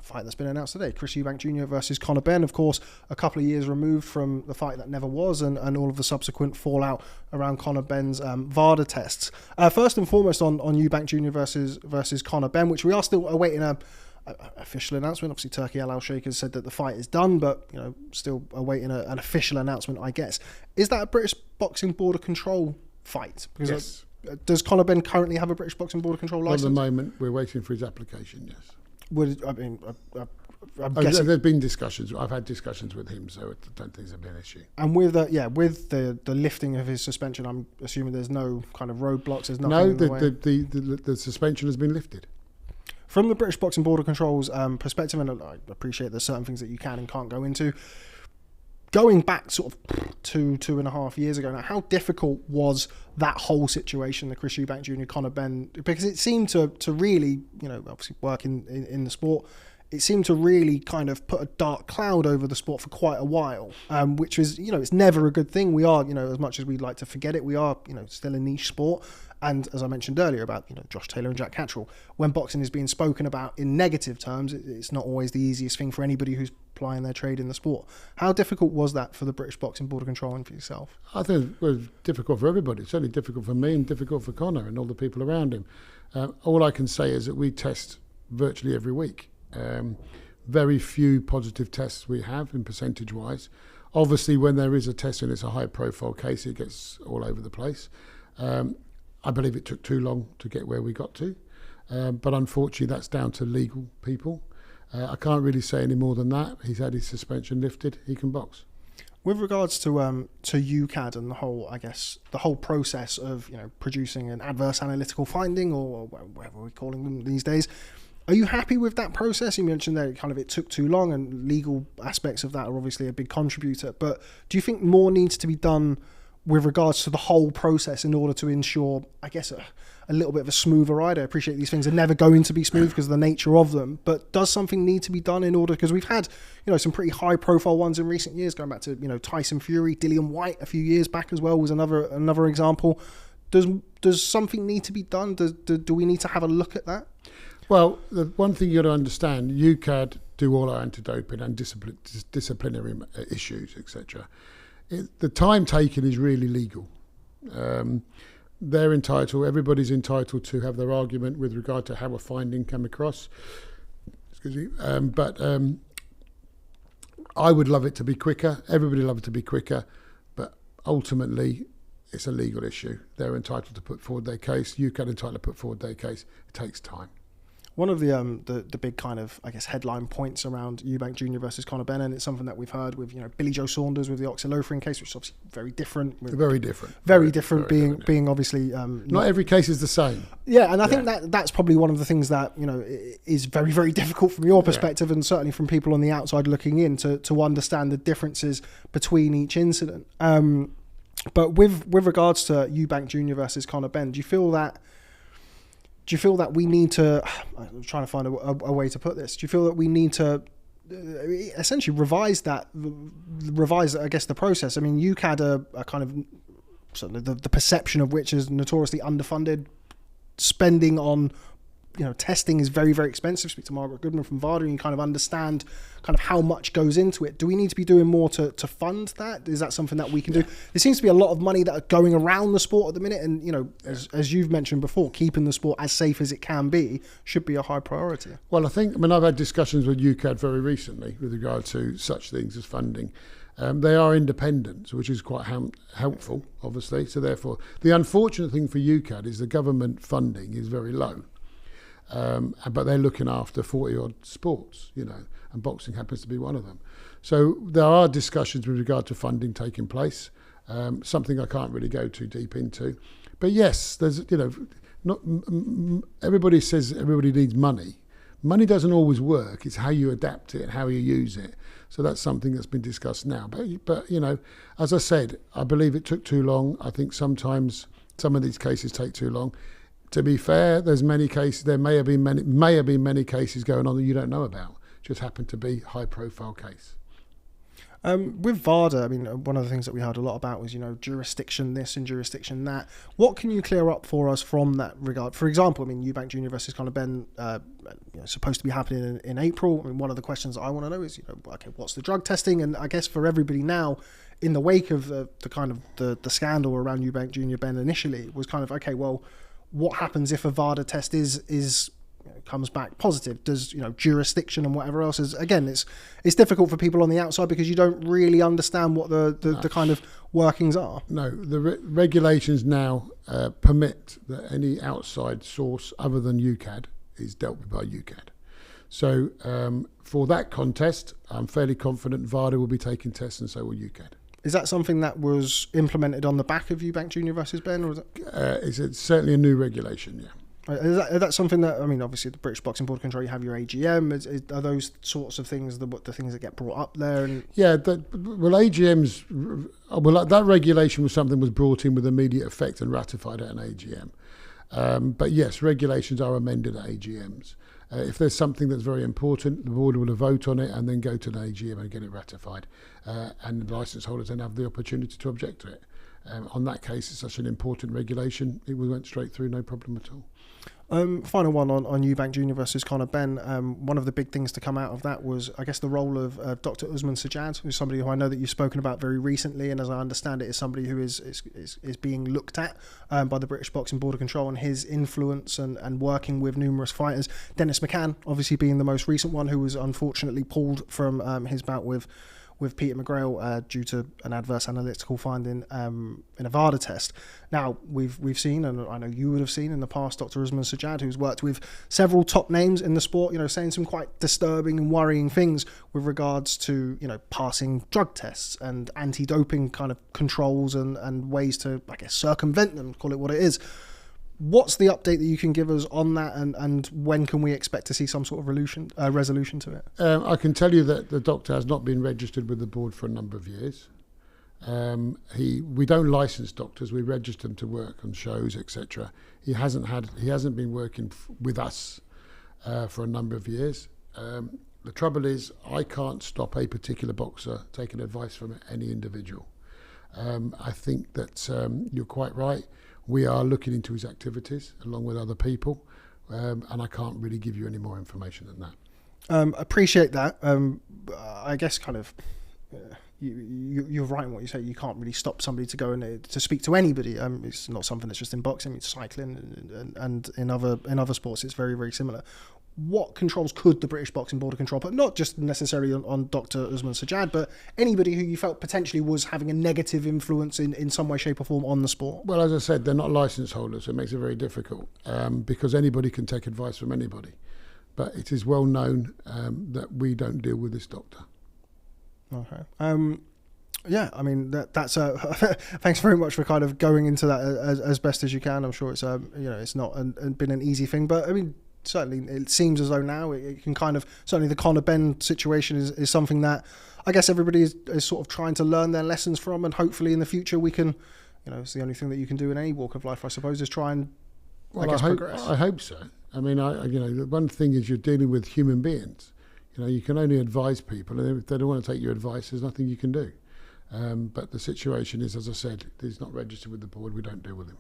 fight that's been announced today. Chris Eubank Jr. versus Conor Benn, of course, a couple of years removed from the fight that never was and all of the subsequent fallout around Conor Benn's VADA tests. First and foremost on Eubank Jr. versus Conor Benn, which we are still awaiting a official announcement. Obviously, Turki Al Sheikh has said that the fight is done, but still awaiting an official announcement, I guess. Is that a British Boxing Board of Control fight? Because yes. Does Conor Benn currently have a British Boxing Board of Control license? At the moment, we're waiting for his application, yes. I'm guessing there's been discussions. I've had discussions with him, so I don't think there'll be an issue. And with the lifting of his suspension, I'm assuming there's no kind of roadblocks. There's nothing. No, the suspension has been lifted. From the British Boxing Board of Control's perspective, and I appreciate there's certain things that you can and can't go into. Going back sort of 2.5 years ago now, how difficult was that whole situation, the Chris Eubank Jr. Conor Benn? Because it seemed to really, obviously work in the sport, it seemed to really kind of put a dark cloud over the sport for quite a while, which is, it's never a good thing. We are, as much as we'd like to forget it, we are, still a niche sport. And as I mentioned earlier about, Josh Taylor and Jack Catterall, when boxing is being spoken about in negative terms, it's not always the easiest thing for anybody who's plying their trade in the sport. How difficult was that for the British Boxing Board of Control and for yourself? I think it was difficult for everybody. It's certainly difficult for me and difficult for Conor and all the people around him. All I can say is that we test virtually every week. Very few positive tests we have in percentage-wise. Obviously, when there is a test and it's a high-profile case, it gets all over the place. I believe it took too long to get where we got to. But unfortunately, that's down to legal people. I can't really say any more than that. He's had his suspension lifted. He can box. With regards to UKAD and the whole process of producing an adverse analytical finding or whatever we're calling them these days, are you happy with that process? You mentioned that it took too long, and legal aspects of that are obviously a big contributor. But do you think more needs to be done with regards to the whole process in order to ensure, I guess, a little bit of a smoother ride? I appreciate these things are never going to be smooth because of the nature of them, but does something need to be done in order? Because we've had, some pretty high profile ones in recent years, going back to, Tyson Fury, Dillian White a few years back as well was another example. Does something need to be done? Do we need to have a look at that? Well, the one thing you got to understand, UKAD do all our anti-doping and disciplinary issues, etc. The time taken is really legal. They're entitled, everybody's entitled to have their argument with regard to how a finding came across. Excuse me. But I would love it to be quicker. Everybody loves it to be quicker. But ultimately, it's a legal issue. They're entitled to put forward their case. UKAD entitled to put forward their case. It takes time. One of the big kind of, I guess, headline points around Eubank Jr. versus Conor Benn, and it's something that we've heard with, Billy Joe Saunders with the oxylophrin case, which is obviously very different. Very different. Very different, being obviously... not every case is the same. Yeah, and I think that's probably one of the things that, is very, very difficult from your perspective and certainly from people on the outside looking in to understand the differences between each incident. But with regards to Eubank Jr. versus Conor Benn, do you feel that we need to, I'm trying to find a way to put this, do you feel that we need to essentially revise, I guess, the process? I mean, UKAD are kind of, certainly the perception of which is notoriously underfunded. Spending on, testing is very, very expensive. Speak to Margaret Goodman from VADA and you kind of understand kind of how much goes into it. Do we need to be doing more to fund that? Is that something that we can do? There seems to be a lot of money that are going around the sport at the minute, and as you've mentioned before, keeping the sport as safe as it can be should be a high priority. Well, I've had discussions with UKAD very recently with regard to such things as funding. They are independent, which is quite helpful, obviously. So therefore, the unfortunate thing for UKAD is the government funding is very low. But they're looking after 40-odd sports, and boxing happens to be one of them. So there are discussions with regard to funding taking place, something I can't really go too deep into. But yes, there's, not everybody says everybody needs money. Money doesn't always work. It's how you adapt it and how you use it. So that's something that's been discussed now. But as I said, I believe it took too long. I think sometimes some of these cases take too long. To be fair, there's many cases. There may have been many cases going on that you don't know about. Just happened to be high-profile case. With VADA, I mean, one of the things that we heard a lot about was, jurisdiction this and jurisdiction that. What can you clear up for us from that regard? For example, I mean, Eubank Jr versus Conor Benn, supposed to be happening in April. I mean, one of the questions I want to know is, okay, what's the drug testing? And I guess for everybody now, in the wake of the kind of the scandal around Eubank Jr. Benn initially, was kind of, okay, well, what happens if a VADA test is comes back positive? Does jurisdiction and whatever else is, again, it's difficult for people on the outside because you don't really understand what the kind of workings are. No, the regulations now permit that any outside source other than UKAD is dealt with by UKAD. So for that contest, I'm fairly confident VADA will be taking tests and so will UKAD. Is that something that was implemented on the back of Eubank Jr versus Benn, or is it? It's certainly a new regulation, yeah. Is that something that, I mean, obviously the British Boxing Board of Control, you have your AGM. Are those sorts of things the things that get brought up there? Yeah, AGMs. That regulation was something was brought in with immediate effect and ratified at an AGM. But yes, regulations are amended at AGMs. If there's something that's very important, the board will vote on it and then go to an AGM and get it ratified. And the licence holders then have the opportunity to object to it. On that case, it's such an important regulation, it went straight through, no problem at all. Final one on Eubank Jr versus Conor Benn. One of the big things to come out of that was, I guess, the role of Dr. Usman Sad, who's somebody who I know that you've spoken about very recently, and as I understand it, is somebody who is being looked at by the British Boxing Board of Control, and his influence and working with numerous fighters. Dennis McCann, obviously being the most recent one, who was unfortunately pulled from his bout with Peter McGrail due to an adverse analytical finding in a VADA test. Now, we've seen, and I know you would have seen in the past, Dr. Usman Sad, who's worked with several top names in the sport, saying some quite disturbing and worrying things with regards to, passing drug tests and anti-doping kind of controls and ways to, I guess, circumvent them, call it what it is. What's the update that you can give us on that, and when can we expect to see some sort of resolution to it? I can tell you that the doctor has not been registered with the board for a number of years. We don't license doctors; we register them to work on shows, etc. He hasn't been working with us for a number of years. The trouble is, I can't stop a particular boxer taking advice from any individual. I think that you're quite right. We are looking into his activities along with other people, and I can't really give you any more information than that. Appreciate that. I guess kind of you're right in what you say. You can't really stop somebody to go and to speak to anybody. It's not something that's just in boxing. It's cycling and in other sports. It's very, very similar. What controls could the British Boxing Board of Control put, not just necessarily on Dr. Usman Sad, but anybody who you felt potentially was having a negative influence in some way, shape or form on the sport? Well, as I said, they're not licence holders, so it makes it very difficult because anybody can take advice from anybody. But it is well known that we don't deal with this doctor. Okay. Yeah, I mean that's thanks very much for kind of going into that as best as you can. I'm sure it's it's not been an easy thing, but I mean, certainly it seems as though now it can kind of, certainly the Conor Benn situation is something that I guess everybody is sort of trying to learn their lessons from, and hopefully in the future we can, it's the only thing that you can do in any walk of life, I suppose, is try and progress. I hope so. I mean, the one thing is you're dealing with human beings. You can only advise people, and if they don't want to take your advice, there's nothing you can do. But the situation is, as I said, he's not registered with the board. We don't deal with him.